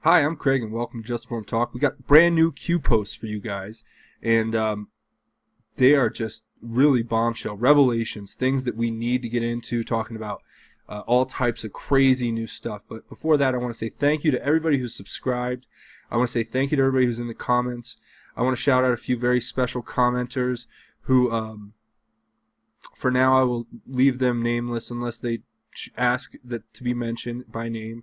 Hi, I'm Craig, and welcome to Just Form Talk. We got brand new Q posts for you guys, and they are just really bombshell revelations, things that we need to get into, talking about all types of crazy new stuff. But before that, I want to say thank you to everybody who's subscribed. I want to say thank you to everybody who's in the comments. I want to shout out a few very special commenters who, for now, I will leave them nameless unless they ask that to be mentioned by name.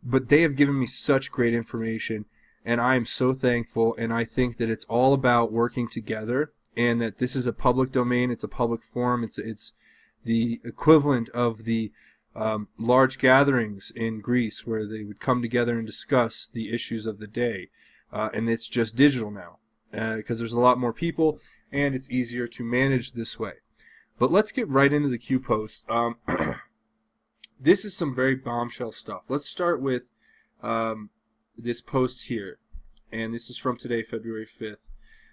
But they have given me such great information, and I am so thankful, and I think that it's all about working together, and that this is a public domain, it's a public forum, it's the equivalent of the large gatherings in Greece where they would come together and discuss the issues of the day, and it's just digital now, because there's a lot more people, and it's easier to manage this way. But let's get right into the Q post. This is some very bombshell stuff. Let's start with this post here. And this is from today, February 5th.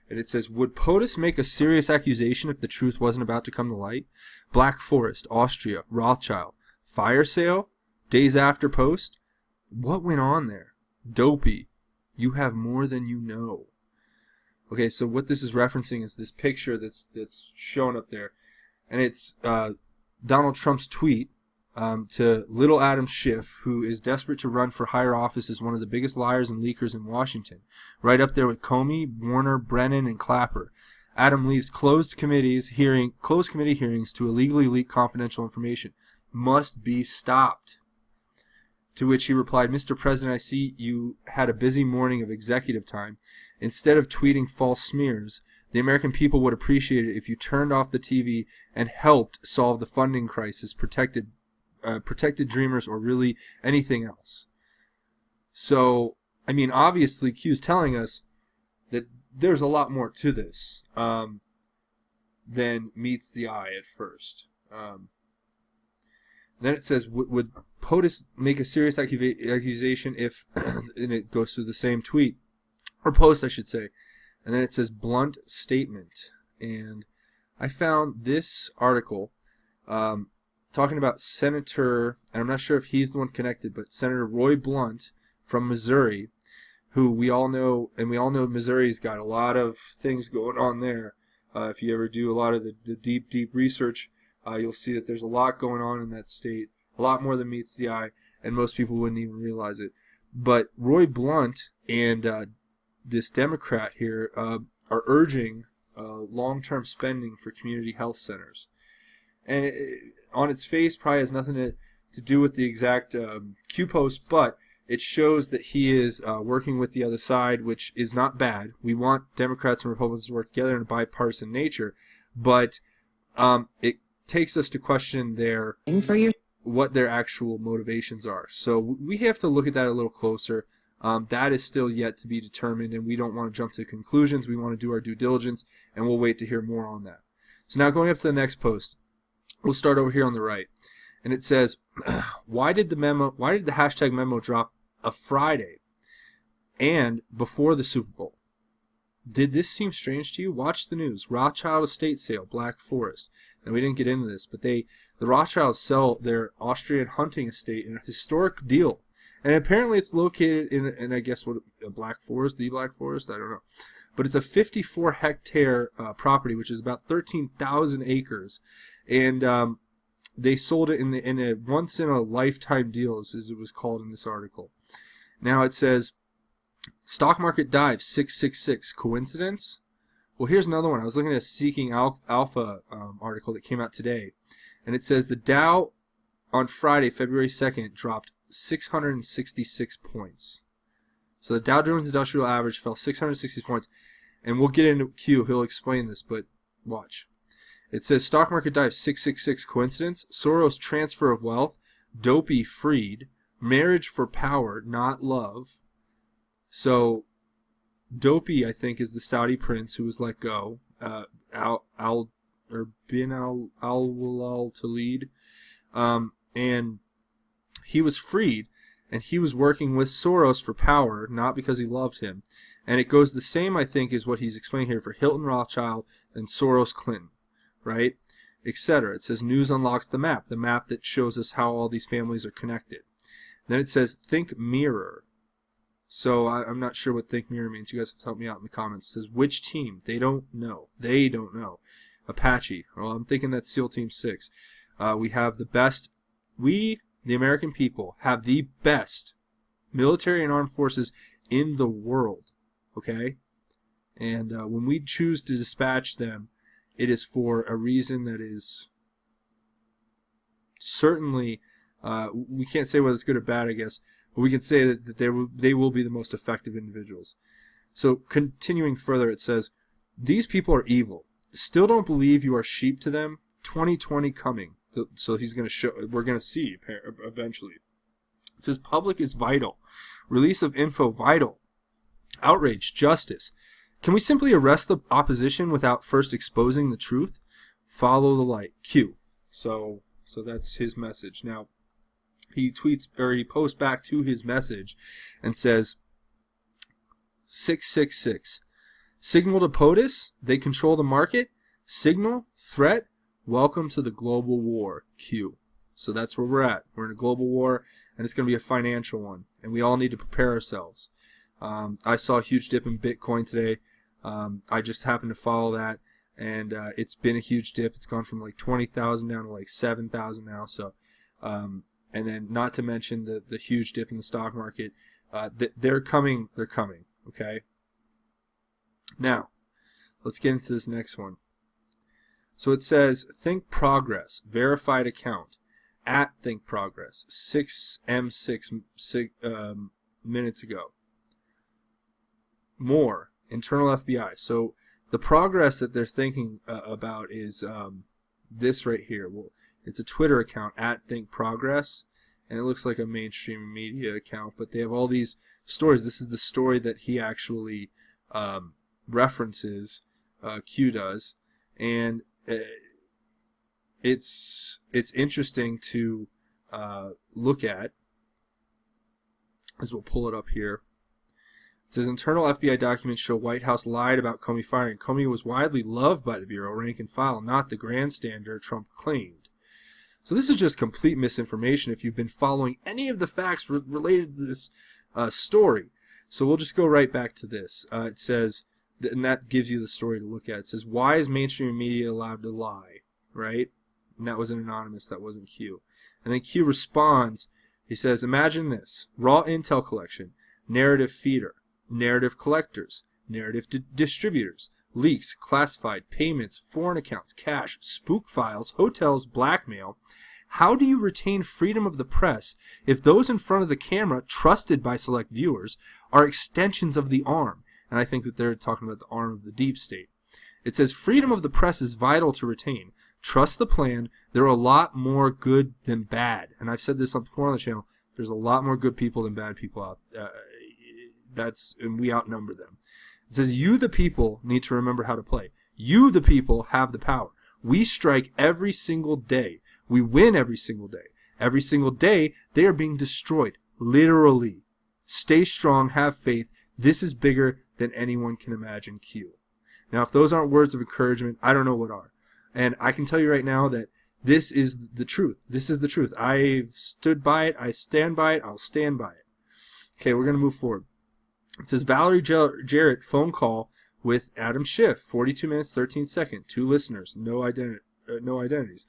And it says, would POTUS make a serious accusation if the truth wasn't about to come to light? Black Forest, Austria, Rothschild. Fire sale? Days after post? What went on there? Dopey. You have more than you know. Okay, so what this is referencing is this picture that's shown up there. And it's Donald Trump's tweet to little Adam Schiff, who is desperate to run for higher office as one of the biggest liars and leakers in Washington, right up there with Comey, Warner, Brennan, and Clapper. Adam leaves closed committee hearings to illegally leak confidential information. Must be stopped. To which he replied, Mr. President, I see you had a busy morning of executive time. Instead of tweeting false smears, the American people would appreciate it if you turned off the TV and helped solve the funding crisis, protected dreamers, or really anything else. So, I mean, obviously Q's telling us that there's a lot more to this than meets the eye at first. Then it says, would POTUS make a serious accusation if, and it goes through the same tweet, or post I should say, and then it says blunt statement. And I found this article talking about Senator, and I'm not sure if he's the one connected, but Senator Roy Blunt from Missouri, who we all know, and we all know Missouri's got a lot of things going on there. If you ever do a lot of the deep research, you'll see that there's a lot going on in that state, a lot more than meets the eye, and most people wouldn't even realize it. But Roy Blunt and this Democrat here are urging long-term spending for community health centers. And on its face probably has nothing to do with the exact Q post, but it shows that he is working with the other side, which is not bad. We want Democrats and Republicans to work together in a bipartisan nature, but it takes us to question what their actual motivations are. So we have to look at that a little closer. That is still yet to be determined, and we don't want to jump to conclusions. We want to do our due diligence, and we'll wait to hear more on that. So now going up to the next post. We'll start over here on the right. And it says, why did the hashtag memo drop a Friday and before the Super Bowl? Did this seem strange to you? Watch the news. Rothschild estate sale, Black Forest. And we didn't get into this, but the Rothschilds sell their Austrian hunting estate in a historic deal. And apparently it's located in I guess, a Black Forest, the Black Forest? I don't know. But it's a 54-hectare property, which is about 13,000 acres. And they sold it in a once-in-a-lifetime deal, as it was called in this article. Now it says, stock market dive 666. Coincidence? Well, here's another one. I was looking at a Seeking Alpha article that came out today. And it says the Dow on Friday, February 2nd, dropped 666 points. So the Dow Jones Industrial Average fell 660 points. And we'll get into Q. He'll explain this, but watch. It says stock market dive 666. Coincidence? Soros transfer of wealth. Dopey freed. Marriage for power, not love. So Dopey, I think, is the Saudi prince who was let go. Bin al Talid. And he was freed. And he was working with Soros for power, not because he loved him. And it goes the same, I think, is what he's explaining here for Hilton Rothschild and Soros Clinton, right? Etc. It says news unlocks the map that shows us how all these families are connected. Then it says think mirror. So I'm not sure what think mirror means. You guys have to help me out in the comments. It says which team? They don't know. They don't know. Apache. Well, I'm thinking that's SEAL Team 6. We have the best. We, the American people, have the best military and armed forces in the world. Okay? And when we choose to dispatch them, it is for a reason that is certainly, we can't say whether it's good or bad, I guess, but we can say that they will be the most effective individuals. So continuing further, it says, these people are evil. Still don't believe you are sheep to them. 2020 coming. So he's going to show, we're going to see eventually. It says public is vital. Release of info vital. Outrage, justice. Can we simply arrest the opposition without first exposing the truth? Follow the light. Q. So that's his message. Now, he tweets, or he posts back to his message and says, 666. Signal to POTUS. They control the market. Signal. Threat. Welcome to the global war. Q. So that's where we're at. We're in a global war, and it's going to be a financial one. And we all need to prepare ourselves. I saw a huge dip in Bitcoin today. I just happened to follow that, and it's been a huge dip. It's gone from like 20,000 down to like 7,000 now. So, and then not to mention the huge dip in the stock market. They're coming. They're coming. Okay. Now, let's get into this next one. So it says Think Progress verified account at Think Progress 6 minutes ago. More internal FBI. So the progress that they're thinking about is this right here. Well, it's a Twitter account at Think Progress, and it looks like a mainstream media account, but they have all these stories. This is the story that he actually references. Q does, and it's interesting to look at. As we'll pull it up here. It says internal FBI documents show White House lied about Comey firing. Comey was widely loved by the Bureau, rank and file, not the grandstander Trump claimed. So this is just complete misinformation if you've been following any of the facts related to this story. So we'll just go right back to this. It says, and that gives you the story to look at. It says, why is mainstream media allowed to lie? Right? And that was an anonymous, that wasn't Q. And then Q responds, he says, imagine this. Raw intel collection, narrative feeder, narrative collectors, narrative distributors, leaks, classified, payments, foreign accounts, cash, spook files, hotels, blackmail. How do you retain freedom of the press if those in front of the camera, trusted by select viewers, are extensions of the arm? And I think that they're talking about the arm of the deep state. It says freedom of the press is vital to retain. Trust the plan. There are a lot more good than bad. And I've said this before on the channel. There's a lot more good people than bad people out. And we outnumber them. It says you, the people, need to remember how to play. You, the people, have the power. We strike every single day. We win every single day. Every single day, they are being destroyed. Literally. Stay strong. Have faith. This is bigger than anyone can imagine. Q. Now, if those aren't words of encouragement, I don't know what are. And I can tell you right now that this is the truth. This is the truth. I've stood by it. I stand by it. I'll stand by it. Okay, we're going to move forward. It says Valerie Jarrett phone call with Adam Schiff, 42 minutes, 13 seconds. 2 listeners, no identities.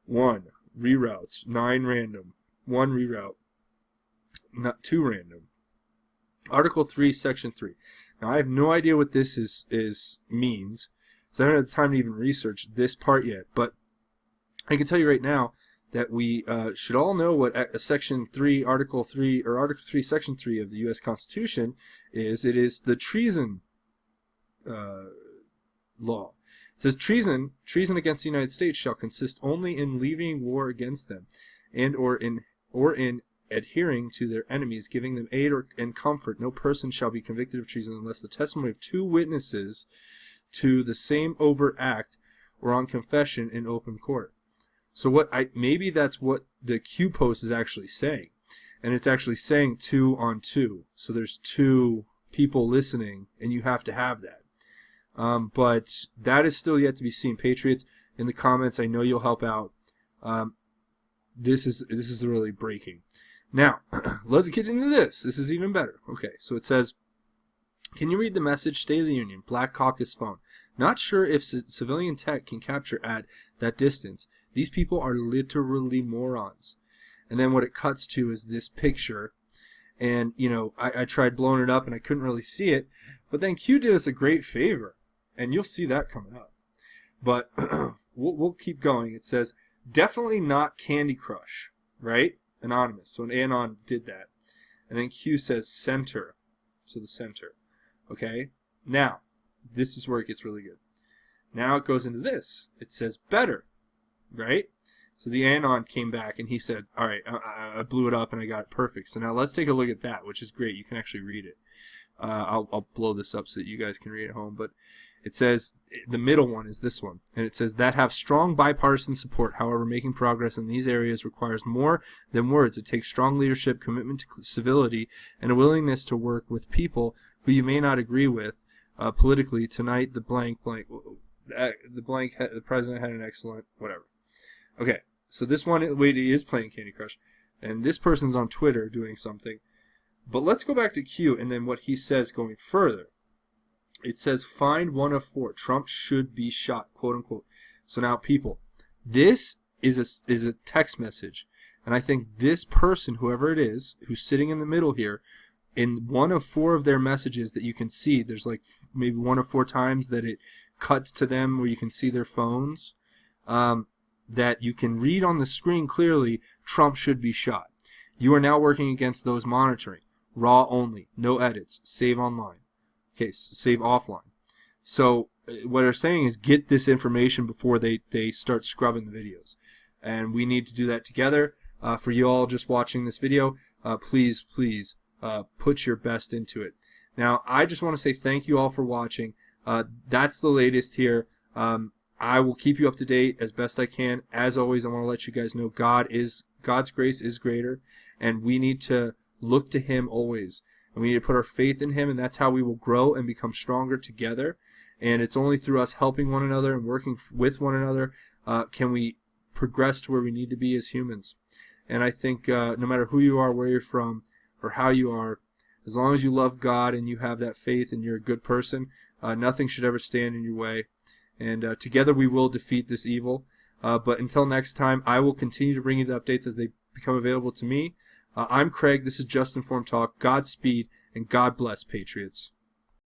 1 reroutes, 9 random. 1 reroute, not 2 random. Article 3, Section 3. Now, I have no idea what this means, so I don't have the time to even research this part yet, but I can tell you right now that we should all know what Section 3, Article 3, or Article 3, Section 3 of the U.S. Constitution is. It is the treason law. It says treason against the United States shall consist only in levying war against them, and or in adhering to their enemies, giving them aid and comfort. No person shall be convicted of treason unless the testimony of 2 witnesses to the same overt act or on confession in open court. So maybe that's what the Q post is actually saying, and it's actually saying 2 on 2. So there's 2 people listening, and you have to have that. But that is still yet to be seen. Patriots, in the comments, I know you'll help out. This is really breaking. Now, let's get into this. This is even better. Okay, so it says, can you read the message, State of the Union, Black Caucus phone? Not sure if civilian tech can capture at that distance. These people are literally morons. And then what it cuts to is this picture. And, I tried blowing it up and I couldn't really see it. But then Q did us a great favor. And you'll see that coming up. But we'll keep going. It says, definitely not Candy Crush, right? Anonymous. So an Anon did that. And then Q says center. So the center. Okay? Now, this is where it gets really good. Now it goes into this. It says better. Right? So the Anon came back and he said, all right, I blew it up and I got it perfect. So now let's take a look at that, which is great. You can actually read it. I'll blow this up so that you guys can read it at home. But it says, the middle one is this one. And it says, that have strong bipartisan support. However, making progress in these areas requires more than words. It takes strong leadership, commitment to civility, and a willingness to work with people who you may not agree with politically. Tonight, the president had an excellent whatever. Okay, so this one lady is playing Candy Crush, and this person's on Twitter doing something. But let's go back to Q and then what he says going further. It says, find one of 4. Trump should be shot, quote unquote. So now, people, this is a text message. And I think this person, whoever it is, who's sitting in the middle here, in one of 4 of their messages that you can see, there's like maybe 1 of 4 times that it cuts to them where you can see their phones, that you can read on the screen clearly, Trump should be shot. You are now working against those monitoring. Raw only. No edits. Save online. Okay, save offline. So what they're saying is get this information before they start scrubbing the videos. And we need to do that together. For you all just watching this video, please put your best into it. Now, I just want to say thank you all for watching. That's the latest here. I will keep you up to date as best I can. As always, I want to let you guys know God's grace is greater, and we need to look to Him always. And we need to put our faith in Him, and that's how we will grow and become stronger together. And it's only through us helping one another and working with one another can we progress to where we need to be as humans. And I think no matter who you are, where you're from, or how you are, as long as you love God and you have that faith and you're a good person, nothing should ever stand in your way. And together we will defeat this evil. But until next time, I will continue to bring you the updates as they become available to me. I'm Craig. This is Just Informed Talk. Godspeed, and God bless, Patriots.